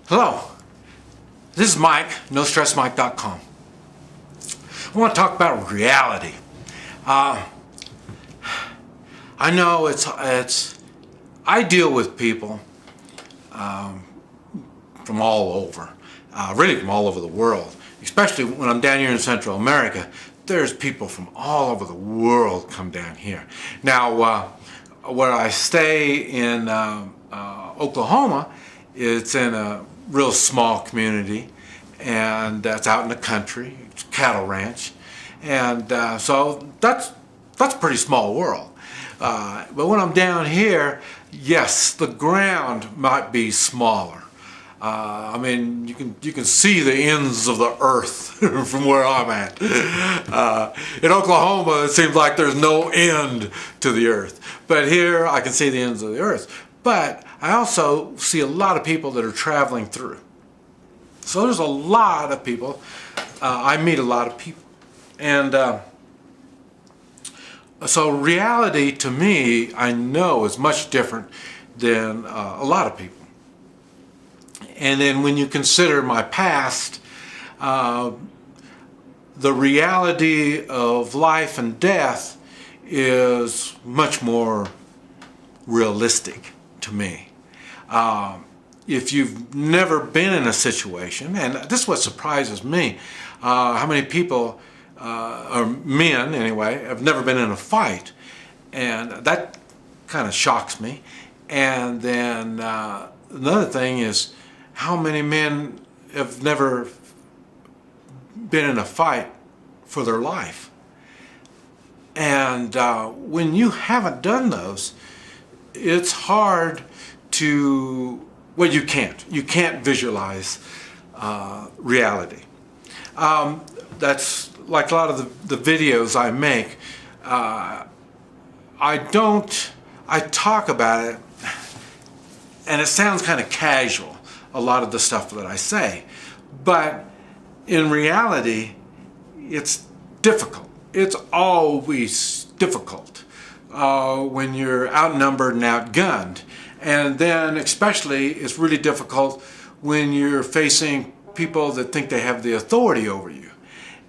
Hello, this is Mike, NoStressMike.com. I want to talk about reality. I know I deal with people from all over, really from all over the world, especially when I'm down here in Central America. There's people from all over the world come down here. Now, where I stay in Oklahoma, it's in a real small community, and it's out in the country. It's a cattle ranch, and so that's a pretty small world. But when I'm down here, yes, the ground might be smaller. I mean, you can see the ends of the earth from where I'm at. In Oklahoma, it seems like there's no end to the earth. But here, I can see the ends of the earth. But I also see a lot of people that are traveling through. So there's a lot of people. I meet a lot of people. And so reality to me, I know, is much different than a lot of people. And then when you consider my past, the reality of life and death is much more realistic to me. If you've never been in a situation, and this is what surprises me, how many people, or men anyway, have never been in a fight, and that kind of shocks me. And then another thing is, how many men have never been in a fight for their life? And when you haven't done those, it's hard to, well, you can't visualize reality. That's like a lot of the videos I make. I talk about it, and it sounds kind of casual, a lot of the stuff that I say, but in reality, it's difficult. It's always difficult when you're outnumbered and outgunned. And then especially it's really difficult when you're facing people that think they have the authority over you.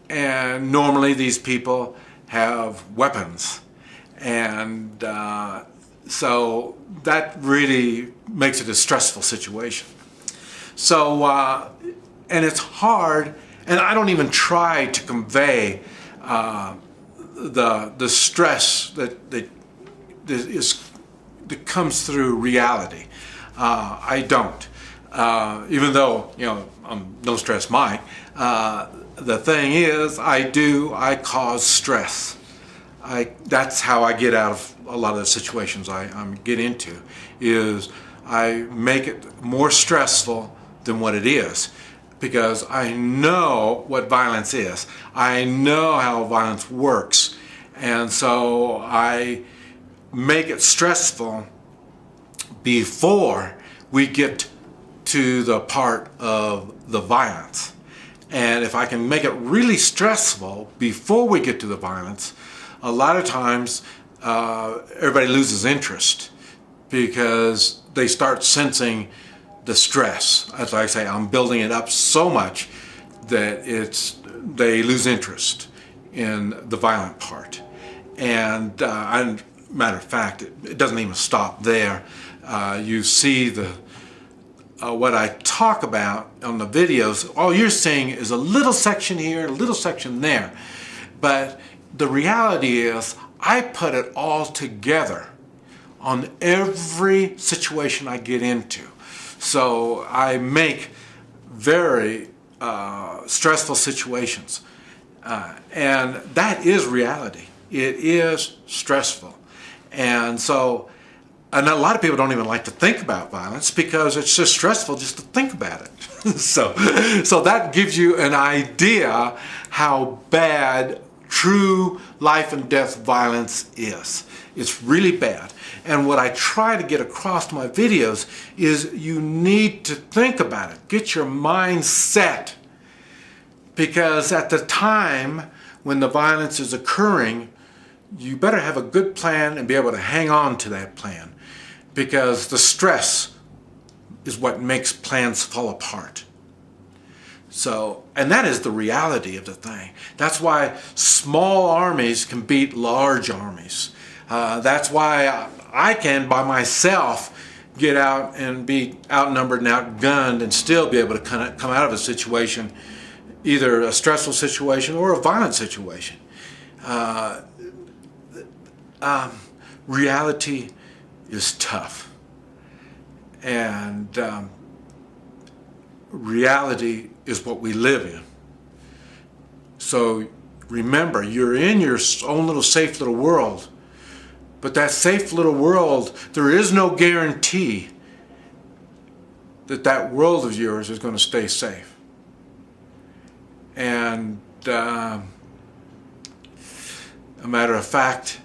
And normally these people have weapons. And so that really makes it a stressful situation. So, and it's hard, and I don't even try to convey the stress that comes through reality. I don't. Even though, you know, I'm No Stress Mike, the thing is, I cause stress. That's how I get out of a lot of the situations I get into, is I make it more stressful than what it is, because I know what violence is. I know how violence works, and so I make it stressful before we get to the part of the violence. And if I can make it really stressful before we get to the violence, a lot of times everybody loses interest because they start sensing the stress. As I say, I'm building it up so much that they lose interest in the violent part. And matter of fact, it doesn't even stop there. You see what I talk about on the videos, all you're seeing is a little section here, a little section there. But the reality is, I put it all together on every situation I get into. So I make very stressful situations. And that is reality. It is stressful. And so, and a lot of people don't even like to think about violence because it's just stressful just to think about it. So that gives you an idea how bad true life and death violence is. It's really bad. And what I try to get across to my videos is you need to think about it. Get your mind set. Because at the time when the violence is occurring, you better have a good plan and be able to hang on to that plan. Because the stress is what makes plans fall apart. So, and that is the reality of the thing. That's why small armies can beat large armies. That's why I can, by myself, get out and be outnumbered and outgunned and still be able to come out of a situation, either a stressful situation or a violent situation. Reality is tough. And reality is what we live in. So remember, you're in your own little safe little world. But that safe little world, there is no guarantee that that world of yours is going to stay safe. And a matter of fact,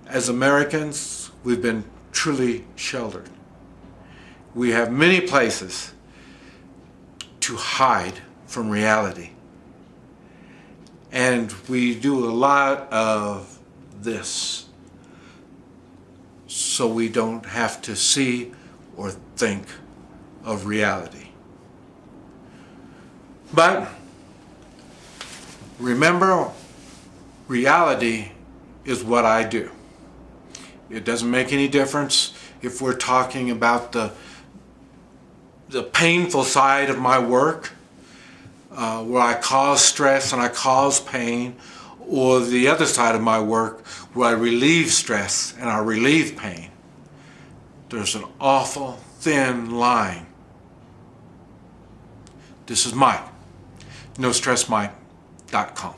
as Americans, we've been truly sheltered. We have many places to hide from reality. And we do a lot of this so we don't have to see or think of reality. But remember, reality is what I do. It doesn't make any difference if we're talking about the painful side of my work, where I cause stress and I cause pain, or the other side of my work where I relieve stress and I relieve pain. There's an awful thin line. This is Mike, NoStressMike.com.